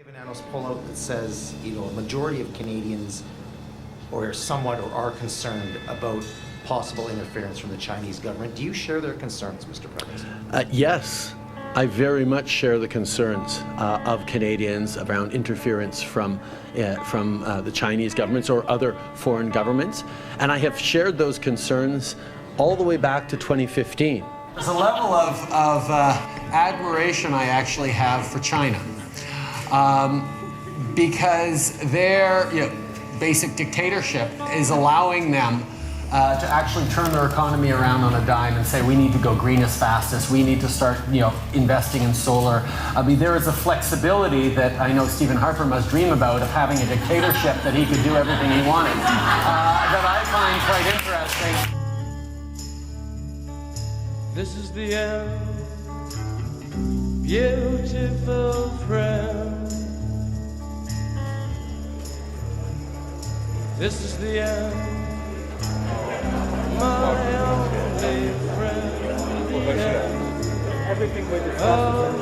We have an analyst poll out that says, a majority of Canadians are concerned about possible interference from the Chinese government. Do you share their concerns, Mr. President? Yes, I very much share the concerns of Canadians around interference from the Chinese governments or other foreign governments, and I have shared those concerns all the way back to 2015. There's a level of admiration I actually have for China, because their basic dictatorship is allowing them to actually turn their economy around on a dime and say we need to go green as fast as we need to start investing in solar. I mean, there is a flexibility that I know Stephen Harper must dream about, of having a dictatorship that he could do everything he wanted, that I find quite interesting. This is the end, beautiful friend. This is the end, my only friend. Everything we discussed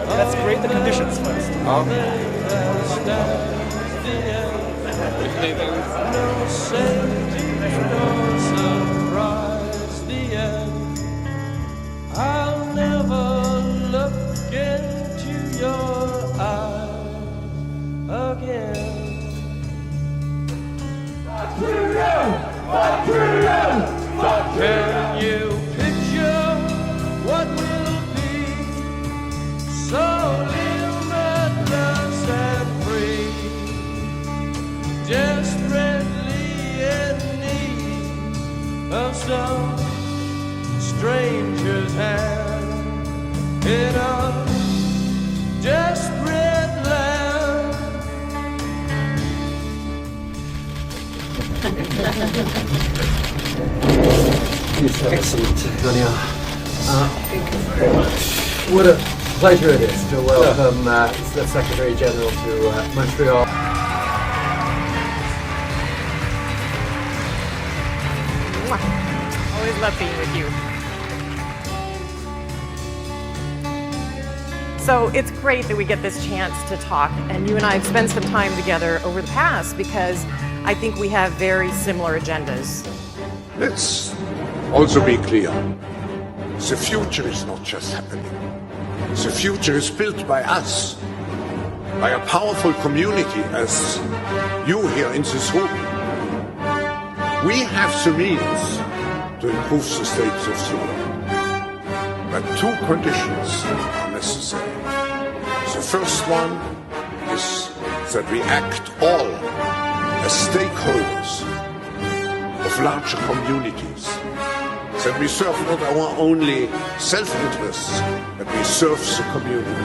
Let's rate the conditions first. No safety, no surprise, the end. I'll never look into your eyes again. Can you picture what will be so limitless and free? Desperately in need of some stranger's hand in a desperate land. Excellent, Daniel. Thank you very much. What a pleasure it is to welcome the Secretary General to Montreal. Always love being with you. So it's great that we get this chance to talk, and you and I have spent some time together over the past because I think we have very similar agendas. Let's also be clear. The future is not just happening. The future is built by us, by a powerful community as you here in this room. We have the means to improve the state of the world. But two conditions are necessary. The first one is that we act all as stakeholders of larger communities. That we serve not our only self-interests, but we serve the community.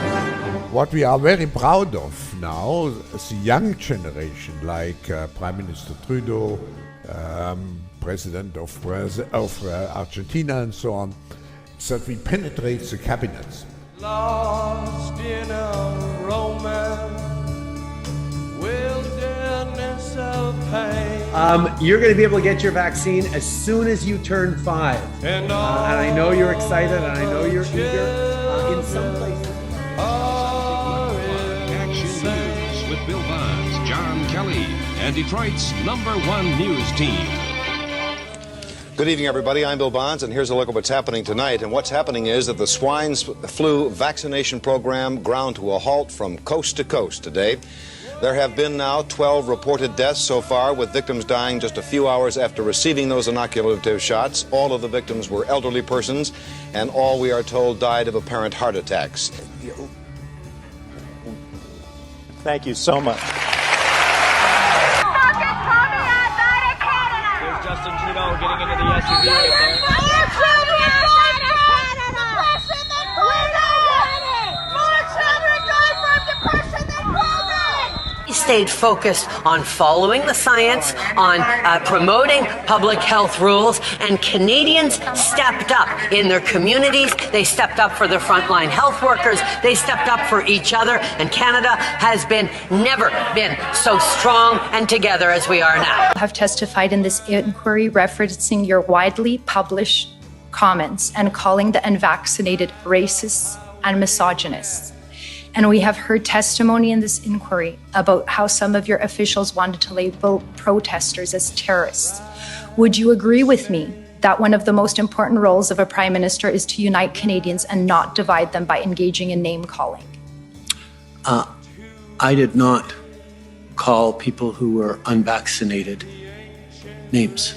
What we are very proud of now, the young generation, like Prime Minister Trudeau, President of Argentina and so on, is that we penetrate the cabinets. Lost in a romance, wilderness of pain. You're going to be able to get your vaccine as soon as you turn 5. And I know you're excited, and I know you're eager. In some places. Action News with Bill Bonds, John Kelly, and Detroit's #1 news team. Good evening, everybody. I'm Bill Bonds, and here's a look at what's happening tonight. And what's happening is that the swine flu vaccination program ground to a halt from coast to coast today. There have been now 12 reported deaths so far, with victims dying just a few hours after receiving those inoculative shots. All of the victims were elderly persons, and all, we are told, died of apparent heart attacks. Thank you so much. There's Justin Trudeau getting into the SUV right there. He stayed focused on following the science, on promoting public health rules, and Canadians stepped up in their communities. They stepped up for their frontline health workers. They stepped up for each other, and Canada has never been so strong and together as we are now. I have testified in this inquiry referencing your widely published comments and calling the unvaccinated racists and misogynists. And we have heard testimony in this inquiry about how some of your officials wanted to label protesters as terrorists. Would you agree with me that one of the most important roles of a Prime Minister is to unite Canadians and not divide them by engaging in name-calling? I did not call people who were unvaccinated names.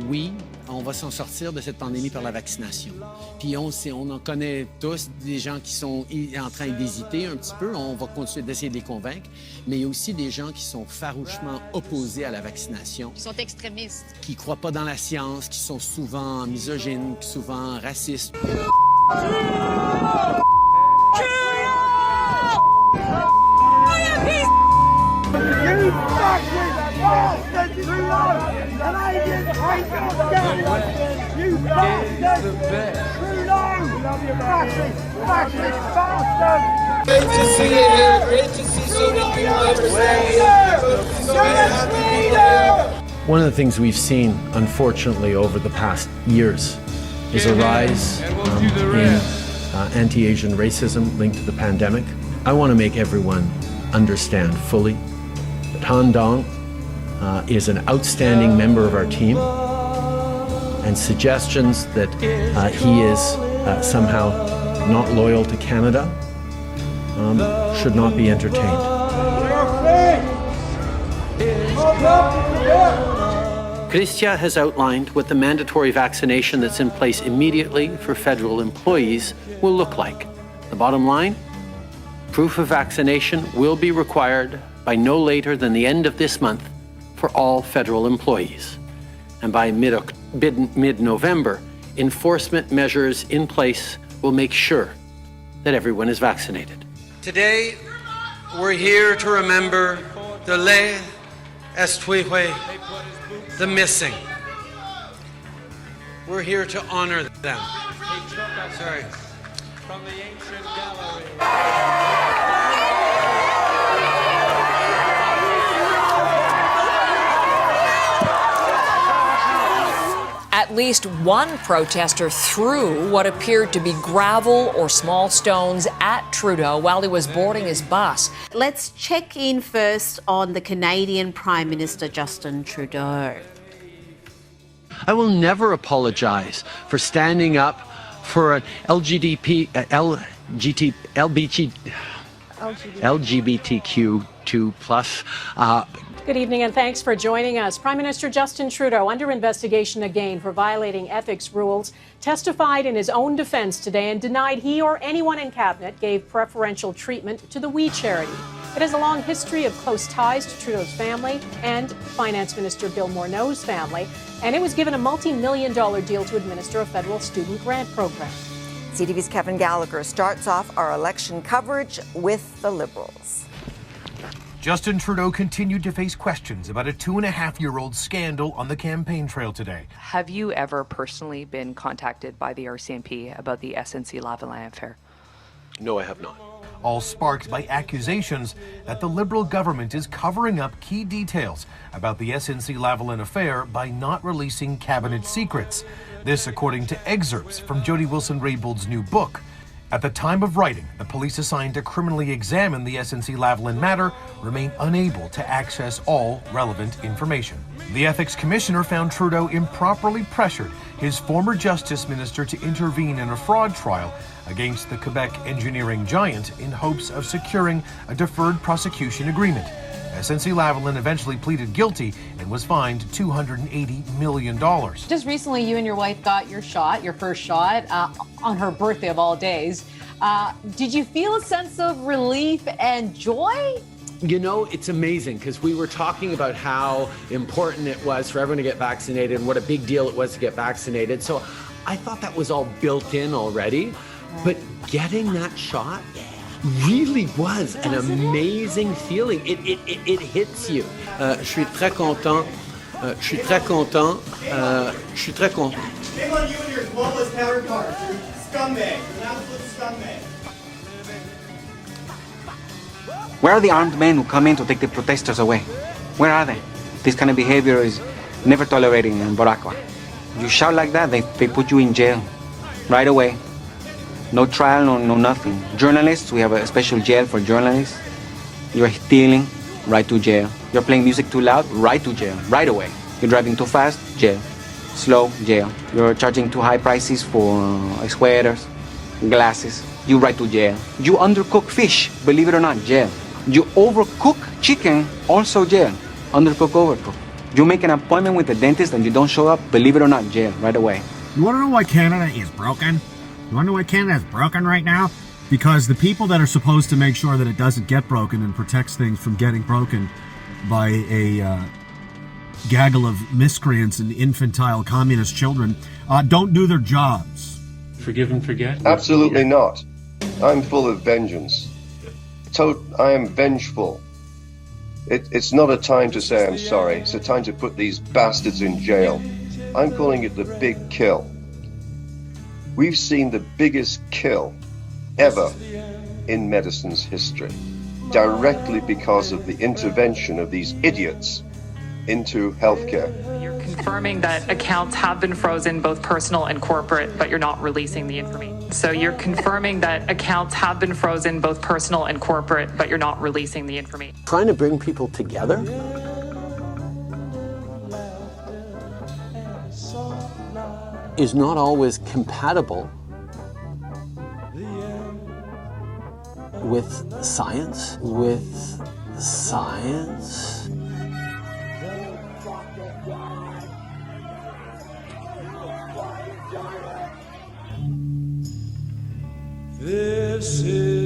Oui, on va s'en sortir de cette pandémie par la vaccination. Puis on en connaît tous des gens qui sont en train d'hésiter un petit peu. On va continuer d'essayer de les convaincre. Mais il y a aussi des gens qui sont farouchement opposés à la vaccination. Qui sont extrémistes. Qui ne croient pas dans la science, qui sont souvent misogynes, souvent racistes. One of the things we've seen, unfortunately, over the past years is a rise in anti-Asian racism linked to the pandemic. I want to make everyone understand fully that Han Dong is an outstanding member of our team, and suggestions that he is somehow not loyal to Canada should not be entertained. Chrystia has outlined what the mandatory vaccination that's in place immediately for federal employees will look like. The bottom line, proof of vaccination will be required by no later than the end of this month for all federal employees. And by mid-November, enforcement measures in place will make sure that everyone is vaccinated. Today, we're here to remember the Le Estuihue, the missing. We're here to honor them. Sorry. From the ancient gallery. At least one protester threw what appeared to be gravel or small stones at Trudeau while he was boarding his bus. Let's check in first on the Canadian Prime Minister Justin Trudeau. I will never apologize for standing up for an LGBTQ2+. Good evening and thanks for joining us. Prime Minister Justin Trudeau, under investigation again for violating ethics rules, testified in his own defense today and denied he or anyone in cabinet gave preferential treatment to the We charity. It has a long history of close ties to Trudeau's family and Finance Minister Bill Morneau's family, and it was given a multi-million-dollar deal to administer a federal student grant program. CTV's Kevin Gallagher starts off our election coverage with the Liberals. Justin Trudeau continued to face questions about a 2.5-year-old scandal on the campaign trail today. Have you ever personally been contacted by the RCMP about the SNC-Lavalin affair? No, I have not. All sparked by accusations that the Liberal government is covering up key details about the SNC-Lavalin affair by not releasing cabinet secrets. This according to excerpts from Jody Wilson-Raybould's new book. At the time of writing, the police assigned to criminally examine the SNC-Lavalin matter remain unable to access all relevant information. The Ethics Commissioner found Trudeau improperly pressured his former Justice Minister to intervene in a fraud trial against the Quebec engineering giant in hopes of securing a deferred prosecution agreement. SNC-Lavalin eventually pleaded guilty and was fined $280 million. Just recently, you and your wife got your shot, your first shot, on her birthday of all days. Did you feel a sense of relief and joy? You know, it's amazing because we were talking about how important it was for everyone to get vaccinated and what a big deal it was to get vaccinated. So I thought that was all built in already. But getting that shot really was an amazing feeling. It hits you. Je suis très content. Je suis très content. Je suis très content. Shame on you and your globalist counterparts. You're scumbags. You're an absolute scumbag. Where are the armed men who come in to take the protesters away? Where are they? This kind of behavior is never tolerated in Boracua. You shout like that, they put you in jail right away. No trial, no nothing. Journalists, we have a special jail for journalists. You're stealing, right to jail. You're playing music too loud, right to jail, right away. You're driving too fast, jail. Slow, jail. You're charging too high prices for sweaters, glasses, you right to jail. You undercook fish, believe it or not, jail. You overcook chicken, also jail. Undercook, overcook. You make an appointment with the dentist and you don't show up, believe it or not, jail, right away. You want to know why Canada is broken? You want to know why Canada is broken right now? Because the people that are supposed to make sure that it doesn't get broken and protects things from getting broken by a gaggle of miscreants and infantile communist children don't do their jobs. Forgive and forget? Absolutely not. I'm full of vengeance. I am vengeful. It's not a time to say I'm sorry. It's a time to put these bastards in jail. I'm calling it the big kill. We've seen the biggest kill ever in medicine's history, directly because of the intervention of these idiots into healthcare. You're confirming that accounts have been frozen, both personal and corporate, but you're not releasing the information. So you're confirming that accounts have been frozen, both personal and corporate, but you're not releasing the information. Trying to bring people together is not always compatible with science. This is